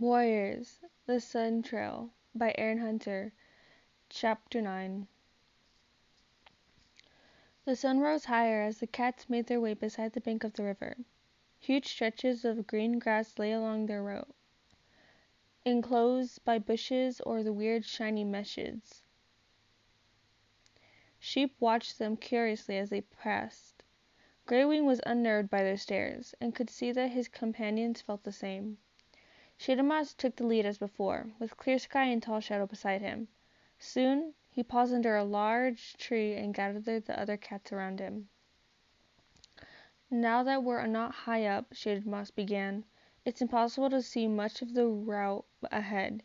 Warriors, The Sun Trail by Erin Hunter, Chapter 9. The sun rose higher as the cats made their way beside the bank of the river. Huge stretches of green grass lay along their route, enclosed by bushes or the weird shiny meshes. Sheep watched them curiously as they passed. Greywing was unnerved by their stares, and could see that his companions felt the same. Shadowmoss took the lead as before, with Clear Sky and Tall Shadow beside him. Soon he paused under a large tree and gathered the other cats around him. "Now that we're not high up," Shadowmoss began, "it's impossible to see much of the route ahead.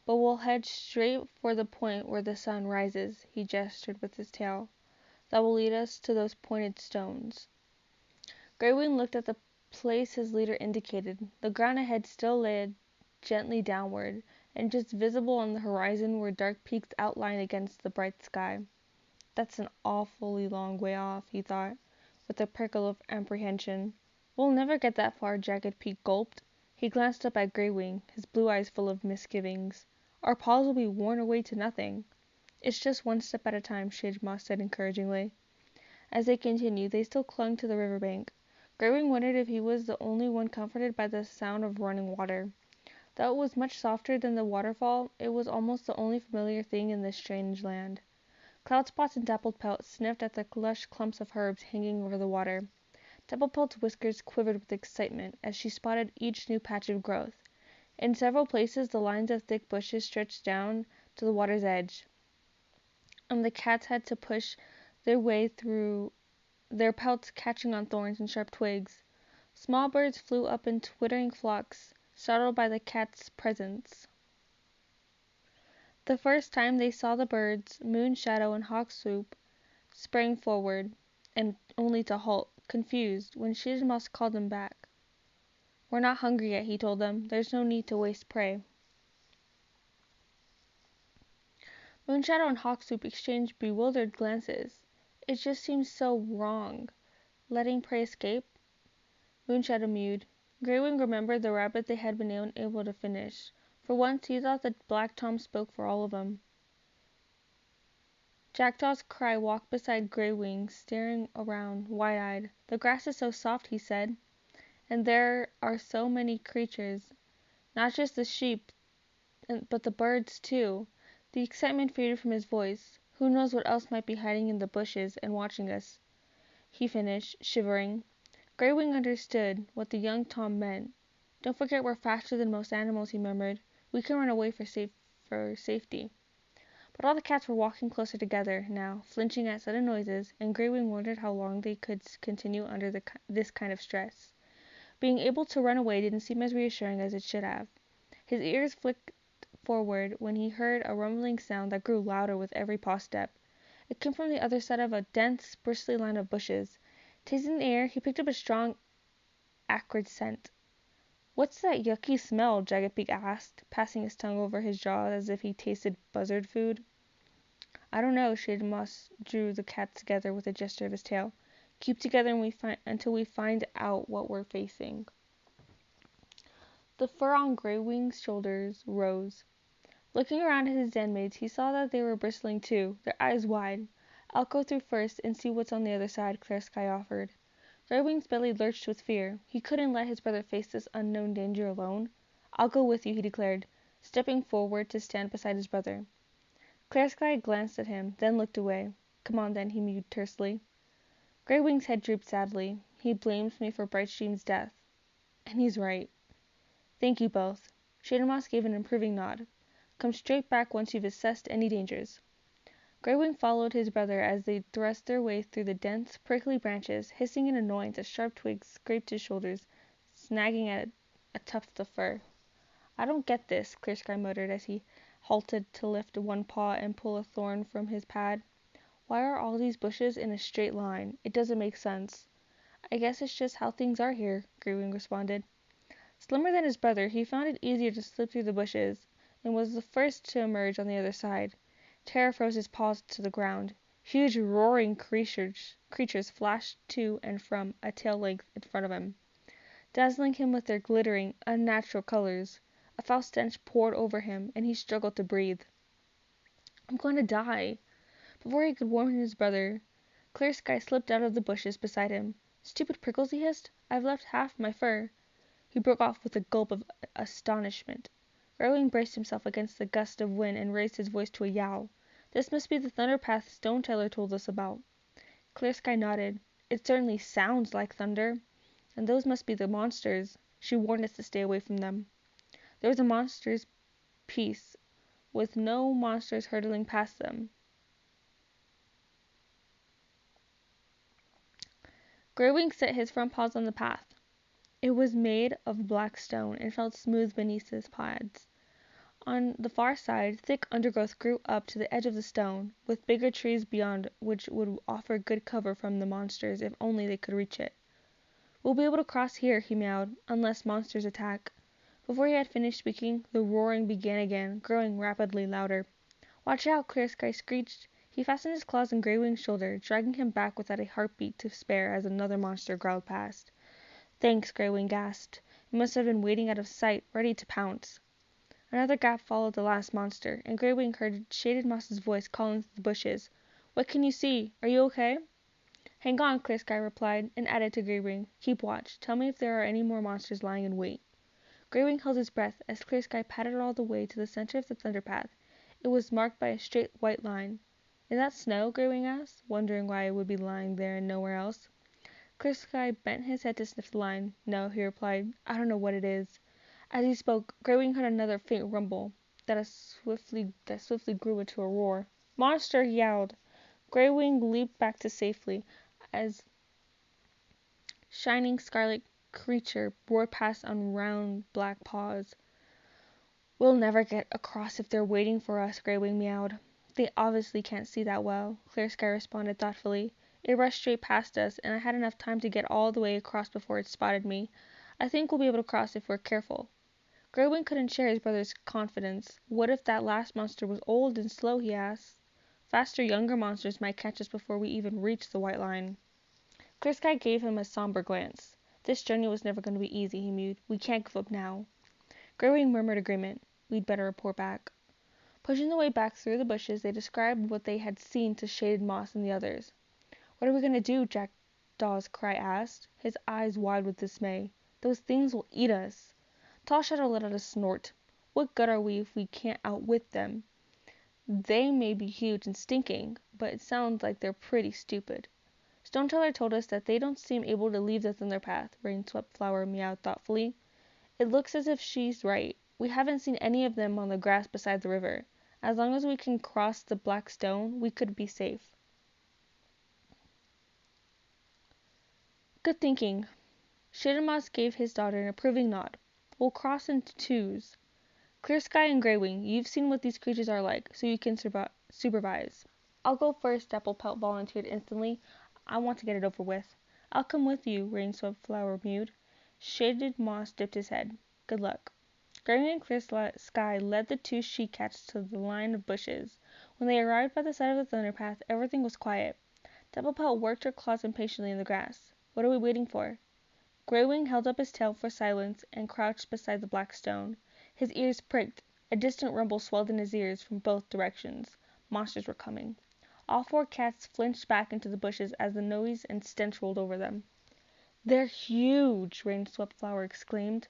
But we'll head straight for the point where the sun rises," he gestured with his tail. "That will lead us to those pointed stones." Greywing looked at the place his leader indicated. The ground ahead still lay gently downward, and just visible on the horizon were dark peaks outlined against the bright sky. "That's an awfully long way off," he thought, with a prickle of apprehension. "We'll never get that far," Jagged Peak gulped. He glanced up at Greywing, his blue eyes full of misgivings. "Our paws will be worn away to nothing." "It's just one step at a time," Shadowmoss said encouragingly. As they continued, they still clung to the river bank. Greywing wondered if he was the only one comforted by the sound of running water. Though it was much softer than the waterfall, it was almost the only familiar thing in this strange land. Cloudspots and Dapplepelt sniffed at the lush clumps of herbs hanging over the water. Dapplepelt's whiskers quivered with excitement as she spotted each new patch of growth. In several places the lines of thick bushes stretched down to the water's edge, and the cats had to push their way through, their pelts catching on thorns and sharp twigs. Small birds flew up in twittering flocks, startled by the cat's presence. The first time they saw the birds, Moonshadow and Hawkswoop sprang forward, and only to halt, confused, when Shadowmoss called them back. "We're not hungry yet," he told them. "There's no need to waste prey." Moonshadow and Hawkswoop exchanged bewildered glances. It just seemed so wrong, letting prey escape. Moonshadow mewed. Greywing remembered the rabbit they had been unable to finish. For once he thought that Black Tom spoke for all of them. Jackdaw's cry walked beside Greywing, staring around, wide-eyed. "The grass is so soft," he said, "and there are so many creatures. Not just the sheep, but the birds, too." The excitement faded from his voice. "Who knows what else might be hiding in the bushes and watching us," he finished, shivering. Greywing understood what the young Tom meant. "Don't forget we're faster than most animals," he murmured. "We can run away for safety." But all the cats were walking closer together now, flinching at sudden noises, and Greywing wondered how long they could continue under this kind of stress. Being able to run away didn't seem as reassuring as it should have. His ears flicked forward when he heard a rumbling sound that grew louder with every paw step. It came from the other side of a dense, bristly line of bushes. Tasting the air, he picked up a strong, acrid scent. "What's that yucky smell?" Jagged Peak asked, passing his tongue over his jaw as if he tasted buzzard food. "I don't know." Shadowmoss drew the cats together with a gesture of his tail. "Keep together until we find out what we're facing." The fur on Greywing's shoulders rose. Looking around at his den mates, he saw that they were bristling too, their eyes wide. "I'll go through first and see what's on the other side," Clear Sky offered. Greywing's belly lurched with fear. He couldn't let his brother face this unknown danger alone. "I'll go with you," he declared, stepping forward to stand beside his brother. Clear Sky glanced at him, then looked away. "Come on then," he mewed tersely. Greywing's head drooped sadly. "He blames me for Brightstream's death. And he's right." "Thank you both." Shadowmoss gave an approving nod. "Come straight back once you've assessed any dangers." Greywing followed his brother as they thrust their way through the dense, prickly branches, hissing in annoyance as sharp twigs scraped his shoulders, snagging at a tuft of fur. "I don't get this," Clear Sky muttered as he halted to lift one paw and pull a thorn from his pad. "Why are all these bushes in a straight line? It doesn't make sense." "I guess it's just how things are here," Greywing responded. Slimmer than his brother, he found it easier to slip through the bushes, and was the first to emerge on the other side. Terror froze his paws to the ground. Huge roaring creatures flashed to and from a tail length in front of him, dazzling him with their glittering, unnatural colors. A foul stench poured over him, and he struggled to breathe. I'm going to die. Before he could warn his brother, Clear Sky slipped out of the bushes beside him. Stupid prickles, he hissed. I've left half my fur. He broke off with a gulp of astonishment. Growing braced himself against the gust of wind and raised his voice to a yowl. This must be the thunder path Stoneteller told us about. Clear Sky nodded. It certainly sounds like thunder. And those must be the monsters. She warned us to stay away from them. There was a monster's peace, with no monsters hurtling past them. Greywing set his front paws on the path. It was made of black stone and felt smooth beneath his pads. On the far side, thick undergrowth grew up to the edge of the stone, with bigger trees beyond which would offer good cover from the monsters if only they could reach it. We'll be able to cross here, he meowed, unless monsters attack. Before he had finished speaking, the roaring began again, growing rapidly louder. Watch out, Clear Sky screeched. He fastened his claws on Greywing's shoulder, dragging him back without a heartbeat to spare as another monster growled past. Thanks, Greywing gasped. It must have been waiting out of sight, ready to pounce. Another gap followed the last monster, and Greywing heard Shaded Moss's voice calling through the bushes. What can you see? Are you okay? Hang on, Clear Sky replied, and added to Greywing. Keep watch. Tell me if there are any more monsters lying in wait. Greywing held his breath as Clear Sky padded all the way to the center of the thunder path. It was marked by a straight white line. Is that snow? Greywing asked, wondering why it would be lying there and nowhere else. Clear Sky bent his head to sniff the line. No, he replied. I don't know what it is. As he spoke, Greywing heard another faint rumble that swiftly grew into a roar. Monster! He yelled. Greywing leaped back to safety as shining scarlet creature roared past on round black paws. We'll never get across if they're waiting for us, Greywing meowed. They obviously can't see that well, Clear Sky responded thoughtfully. It rushed straight past us, and I had enough time to get all the way across before it spotted me. I think we'll be able to cross if we're careful. Greywing couldn't share his brother's confidence. What if that last monster was old and slow, he asked. Faster, younger monsters might catch us before we even reach the white line. Clear Sky gave him a somber glance. This journey was never going to be easy, he mewed. We can't give up now. Greywing murmured agreement. We'd better report back. Pushing their way back through the bushes, they described what they had seen to Shaded Moss and the others. What are we going to do? Jackdaw's Cry asked, his eyes wide with dismay. Those things will eat us. Tall Shadow let out a snort. What good are we if we can't outwit them? They may be huge and stinking, but it sounds like they're pretty stupid. Stoneteller told us that they don't seem able to leave the thunder path, Rain-Swept Flower meowed thoughtfully. It looks as if she's right. We haven't seen any of them on the grass beside the river. As long as we can cross the black stone, we could be safe. Good thinking. Shaded Moss gave his daughter an approving nod. We'll cross into twos. Clear Sky and Greywing, you've seen what these creatures are like, so you can supervise. I'll go first, Dapplepelt volunteered instantly. I want to get it over with. I'll come with you, Rain-Swept Flower mewed. Shaded Moss dipped his head. Good luck. Greywing and Clear Sky led the two she-cats to the line of bushes. When they arrived by the side of the thunder path, everything was quiet. Dapplepelt worked her claws impatiently in the grass. What are we waiting for? Greywing held up his tail for silence and crouched beside the black stone. His ears pricked. A distant rumble swelled in his ears from both directions. Monsters were coming. All four cats flinched back into the bushes as the noise and stench rolled over them. They're huge! Rain-Swept Flower exclaimed.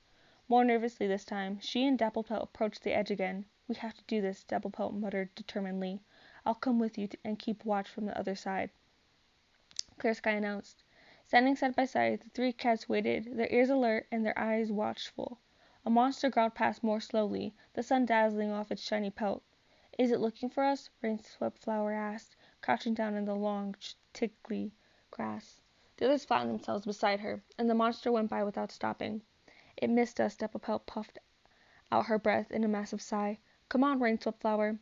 More nervously this time, she and Dapplepelt approached the edge again. We have to do this, Dapplepelt muttered determinedly. I'll come with you and keep watch from the other side, Clear Sky announced. Standing side by side, the three cats waited, their ears alert and their eyes watchful. A monster growled past more slowly, the sun dazzling off its shiny pelt. Is it looking for us? Rain-Swept Flower asked, crouching down in the long, tickly grass. The others flattened themselves beside her, and the monster went by without stopping. It missed us, Dapplepelt puffed out her breath in a massive sigh. Come on, Rain-Swept Flower.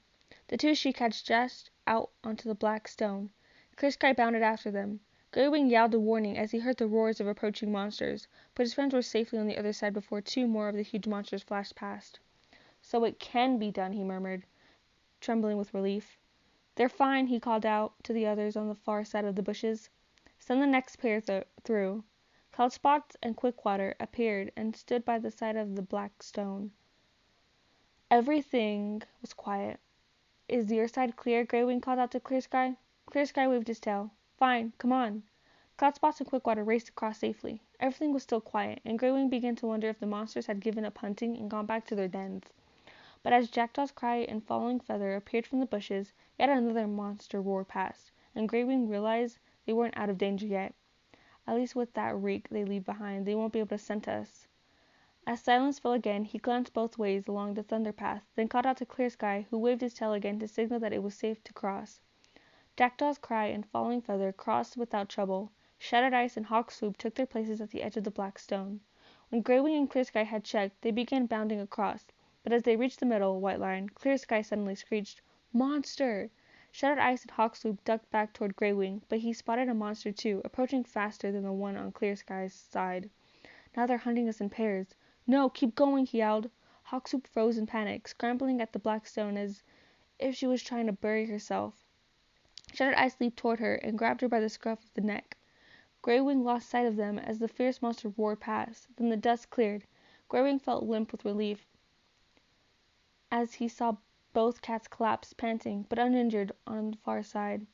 The two she-cats dashed out onto the black stone. Clear Sky bounded after them. Greywing yowled a warning as he heard the roars of approaching monsters, but his friends were safely on the other side before two more of the huge monsters flashed past. So it can be done, he murmured, trembling with relief. They're fine, he called out to the others on the far side of the bushes. Send the next pair through. Cloudspots and Quickwater appeared and stood by the side of the black stone. Everything was quiet. Is your side clear? Greywing called out to Clear Sky. Clear Sky waved his tail. Fine, come on. Cloudspots and Quickwater raced across safely. Everything was still quiet, and Greywing began to wonder if the monsters had given up hunting and gone back to their dens. But as Jackdaw's Cry and Falling Feather appeared from the bushes, yet another monster roared past, and Greywing realized they weren't out of danger yet. At least with that reek they leave behind, they won't be able to scent us. As silence fell again, he glanced both ways along the thunder path, then called out to Clear Sky, who waved his tail again to signal that it was safe to cross. Jackdaw's Cry and Falling Feather crossed without trouble. Shattered Ice and Hawk Swoop took their places at the edge of the black stone. When Greywing and Clear Sky had checked, they began bounding across, but as they reached the middle white line, Clear Sky suddenly screeched, "Monster!" Shattered Ice and Hawk Swoop ducked back toward Greywing, but he spotted a monster too, approaching faster than the one on Clear Sky's side. "Now they're hunting us in pairs." "No, keep going," he yelled. Hawk Swoop froze in panic, scrambling at the black stone as if she was trying to bury herself. Shattered Ice leaped toward her and grabbed her by the scruff of the neck. Greywing lost sight of them as the fierce monster roared past. Then the dust cleared. Greywing felt limp with relief as he saw both cats collapse, panting, but uninjured, on the far side.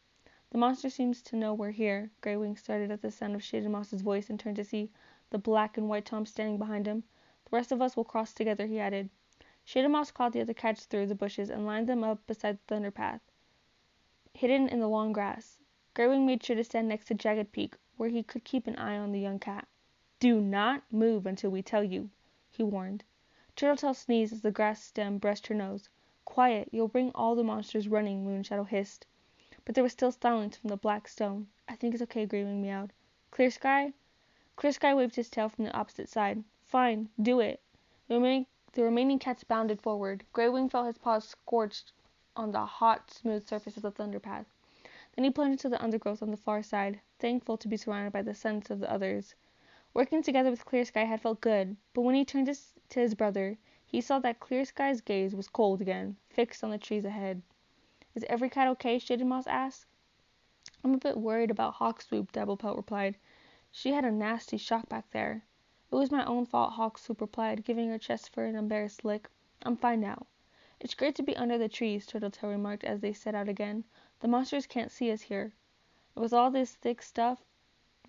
"The monster seems to know we're here." Greywing started at the sound of Shaded Moss's voice and turned to see the black and white Tom standing behind him. "The rest of us will cross together," he added. Shaded Moss called the other cats through the bushes and lined them up beside the thunder path, hidden in the long grass. Greywing made sure to stand next to Jagged Peak, where he could keep an eye on the young cat. "Do not move until we tell you," he warned. Turtletail sneezed as the grass stem brushed her nose. "Quiet, you'll bring all the monsters running," Moonshadow hissed. But there was still silence from the black stone. "I think it's okay," Greywing meowed. "Clear Sky?" Clear Sky waved his tail from the opposite side. "Fine, do it." The remaining cats bounded forward. Greywing felt his paws scorched on the hot, smooth surface of the thunder path. Then he plunged into the undergrowth on the far side, thankful to be surrounded by the scents of the others. Working together with Clear Sky had felt good, but when he turned to his brother, he saw that Clear Sky's gaze was cold again, fixed on the trees ahead. "Is every cat okay?" Shaded Moss asked. "I'm a bit worried about Hawk Swoop," Dabblepelt replied. "She had a nasty shock back there." "It was my own fault," Hawk Swoop replied, giving her chest fur an embarrassed lick. "I'm fine now." "It's great to be under the trees," Turtletail remarked as they set out again. "The monsters can't see us here. And with all this thick stuff,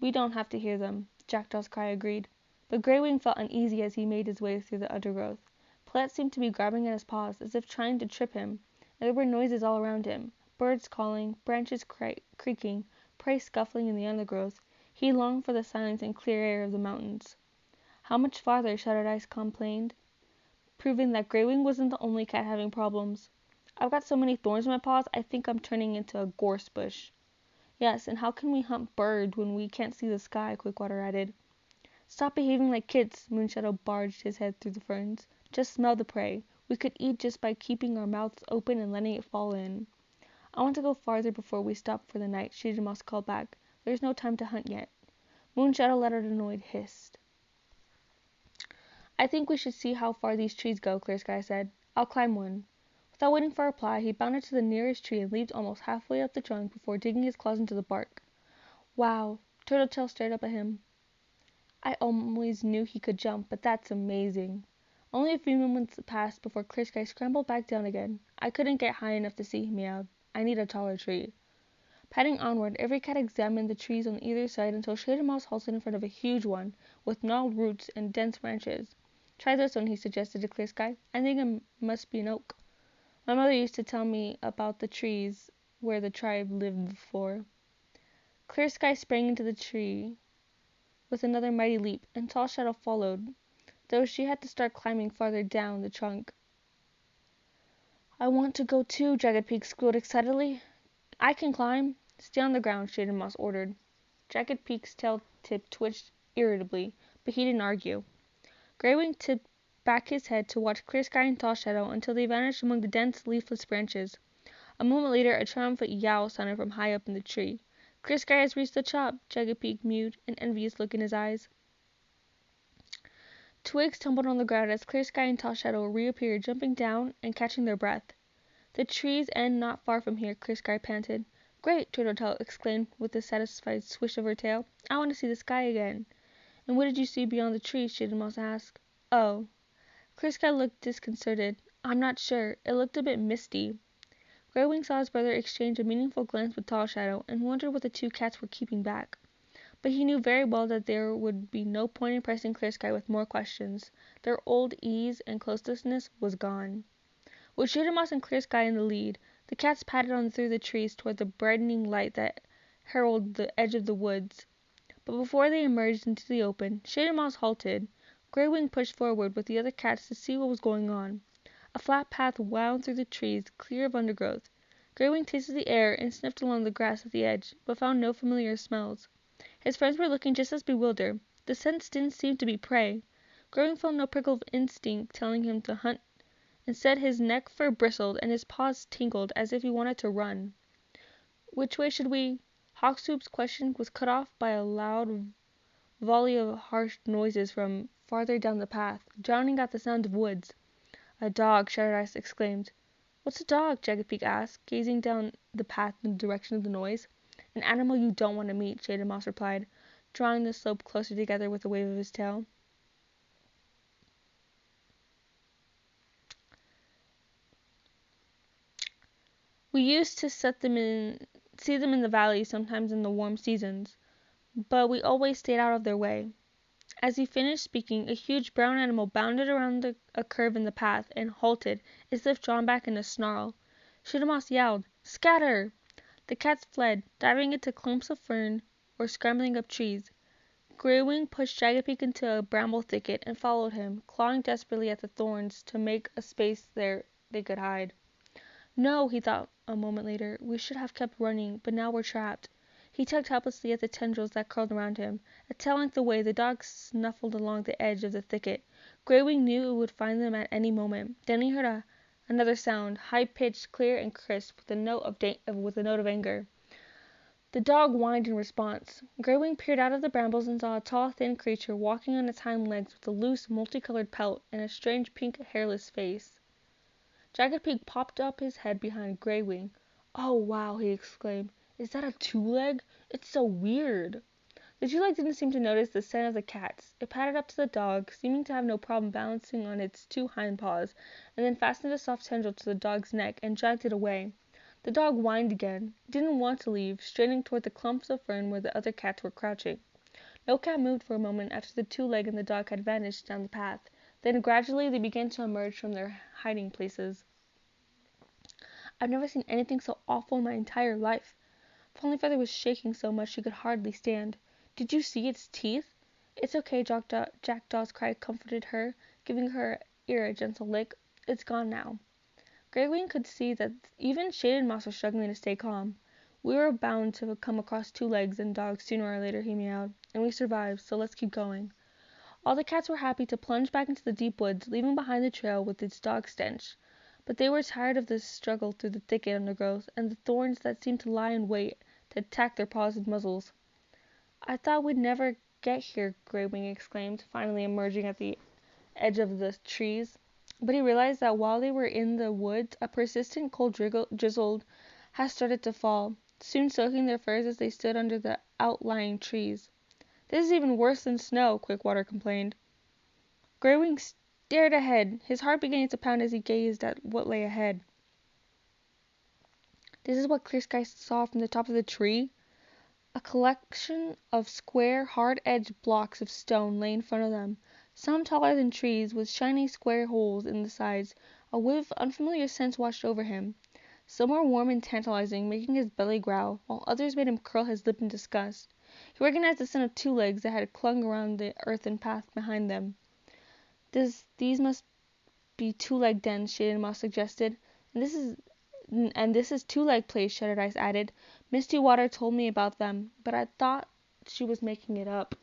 we don't have to hear them," Jackdaw's Cry agreed. But Greywing felt uneasy as he made his way through the undergrowth. Plants seemed to be grabbing at his paws, as if trying to trip him, and there were noises all around him. Birds calling, branches creaking, prey scuffling in the undergrowth. He longed for the silence and clear air of the mountains. "How much farther?" Shattered Ice complained, proving that Greywing wasn't the only cat having problems. "I've got so many thorns in my paws, I think I'm turning into a gorse bush." "Yes, and how can we hunt birds when we can't see the sky?" Quickwater added. "Stop behaving like kids," Moonshadow barged his head through the ferns. "Just smell the prey. We could eat just by keeping our mouths open and letting it fall in." "I want to go farther before we stop for the night," Shaded Moss called back. "There's no time to hunt yet." Moonshadow let out an annoyed hiss. "I think we should see how far these trees go," Clear Sky said. "I'll climb one." Without waiting for a reply, he bounded to the nearest tree and leaped almost halfway up the trunk before digging his claws into the bark. "Wow!" Turtletail stared up at him. "I always knew he could jump, but that's amazing." Only a few moments passed before Clear Sky scrambled back down again. "I couldn't get high enough to see," he meowed. "I need a taller tree." Padding onward, every cat examined the trees on either side until Shaded Moss halted in front of a huge one, with gnarled roots and dense branches. "Try this one," he suggested to Clear Sky. "I think it must be an oak. My mother used to tell me about the trees where the tribe lived before." Clear Sky sprang into the tree with another mighty leap, and Tall Shadow followed, though she had to start climbing farther down the trunk. "I want to go too," Jagged Peak squealed excitedly. "I can climb." "Stay on the ground," Shaded Moss ordered. Jagged Peak's tail tip twitched irritably, but he didn't argue. Greywing tipped back his head to watch Clear Sky and Tall Shadow until they vanished among the dense, leafless branches. A moment later a triumphant yowl sounded from high up in the tree. "Clear Sky has reached the top," Jagged Peak mewed, an envious look in his eyes. Twigs tumbled on the ground as Clear Sky and Tall Shadow reappeared, jumping down and catching their breath. "The trees end not far from here," Clear Sky panted. "Great!" Turtletail exclaimed with a satisfied swish of her tail. "I want to see the sky again." "And what did you see beyond the trees?" Shaded Moss asked. "Oh." Clear Sky looked disconcerted. I'm not sure. It looked a bit misty. Greywing saw his brother exchange a meaningful glance with Tall Shadow and wondered what the two cats were keeping back. But he knew very well that there would be no point in pressing Clear Sky with more questions. Their old ease and closeness was gone. With Shadowmoss and Clear Sky in the lead, the cats padded on through the trees toward the brightening light that heralded the edge of the woods. But before they emerged into the open, Shadowmoss halted. Greywing pushed forward with the other cats to see what was going on. A flat path wound through the trees, clear of undergrowth. Greywing tasted the air and sniffed along the grass at the edge, but found no familiar smells. His friends were looking just as bewildered. The scents didn't seem to be prey. Greywing felt no prickle of instinct telling him to hunt. Instead, his neck fur bristled and his paws tingled as if he wanted to run. Which way should we? Hawkswoop's question was cut off by a loud volley of harsh noises from farther down the path, drowning out the sound of woods. A dog, Shattered-Eyes exclaimed. What's a dog? Jagged-Peak asked, gazing down the path in the direction of the noise. An animal you don't want to meet, Shadowmoss replied, drawing the slope closer together with a wave of his tail. We used to see them in the valley sometimes in the warm seasons, but we always stayed out of their way. As he finished speaking, a huge brown animal bounded around a curve in the path and halted, as if drawn back in a snarl. Shadowmoss yelled, "Scatter!" The cats fled, diving into clumps of fern or scrambling up trees. Greywing pushed Jagged-Peak into a bramble thicket and followed him, clawing desperately at the thorns to make a space there they could hide. No, he thought a moment later, we should have kept running, but now we're trapped. He tugged helplessly at the tendrils that curled around him. A tail length away, the dog snuffled along the edge of the thicket. Greywing knew it would find them at any moment. Then he heard another sound, high-pitched, clear and crisp, with a note of anger. The dog whined in response. Greywing peered out of the brambles and saw a tall, thin creature walking on its hind legs with a loose, multicolored pelt and a strange pink, hairless face. Jagged-Peak popped up his head behind Greywing. "Oh, wow," he exclaimed. "Is that a Twoleg? It's so weird." The Twoleg didn't seem to notice the scent of the cats. It padded up to the dog, seeming to have no problem balancing on its two hind paws, and then fastened a soft tendril to the dog's neck and dragged it away. The dog whined again. It didn't want to leave, straining toward the clumps of fern where the other cats were crouching. No cat moved for a moment after the Twoleg and the dog had vanished down the path. Then gradually they began to emerge from their hiding places. I've never seen anything so awful in my entire life. Falling Feather was shaking so much she could hardly stand. Did you see its teeth? It's okay, Jackdaw's cry comforted her, giving her ear a gentle lick. It's gone now. Greywing could see that even Shadowmoss was struggling to stay calm. We were bound to come across Twolegs and dogs sooner or later, he meowed, and we survived, so let's keep going. All the cats were happy to plunge back into the deep woods, leaving behind the trail with its dog stench. But they were tired of the struggle through the thicket undergrowth and the thorns that seemed to lie in wait to attack their paws and muzzles. I thought we'd never get here, Greywing exclaimed, finally emerging at the edge of the trees. But he realized that while they were in the woods, a persistent cold drizzle had started to fall, soon soaking their furs as they stood under the outlying trees. This is even worse than snow, Quickwater complained. Greywing stared ahead, his heart beginning to pound as he gazed at what lay ahead. This is what Clear Sky saw from the top of the tree. A collection of square, hard-edged blocks of stone lay in front of them, some taller than trees, with shiny square holes in the sides. A whiff of unfamiliar scents washed over him. Some were warm and tantalizing, making his belly growl, while others made him curl his lip in disgust. He recognized the scent of Twolegs that had clung around the earthen path behind them. These must be Twoleg dens, Shadowmoss suggested. And this is Twoleg Place, Shattered-Eyes added. Misty Water told me about them, but I thought she was making it up.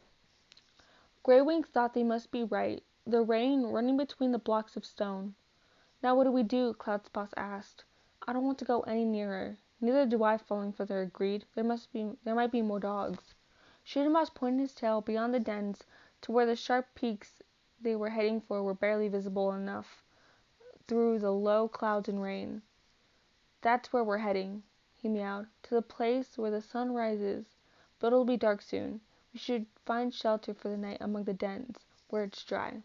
Greywing thought they must be right, the rain running between the blocks of stone. Now what do we do? Cloudspots asked. I don't want to go any nearer. Neither do I, Falling Feather agreed. There might be more dogs. Shadowmoss pointed his tail beyond the dens to where the sharp peaks they were heading for were barely visible enough through the low clouds and rain. That's where we're heading, he meowed, to the place where the sun rises, but it'll be dark soon. We should find shelter for the night among the dens, where it's dry.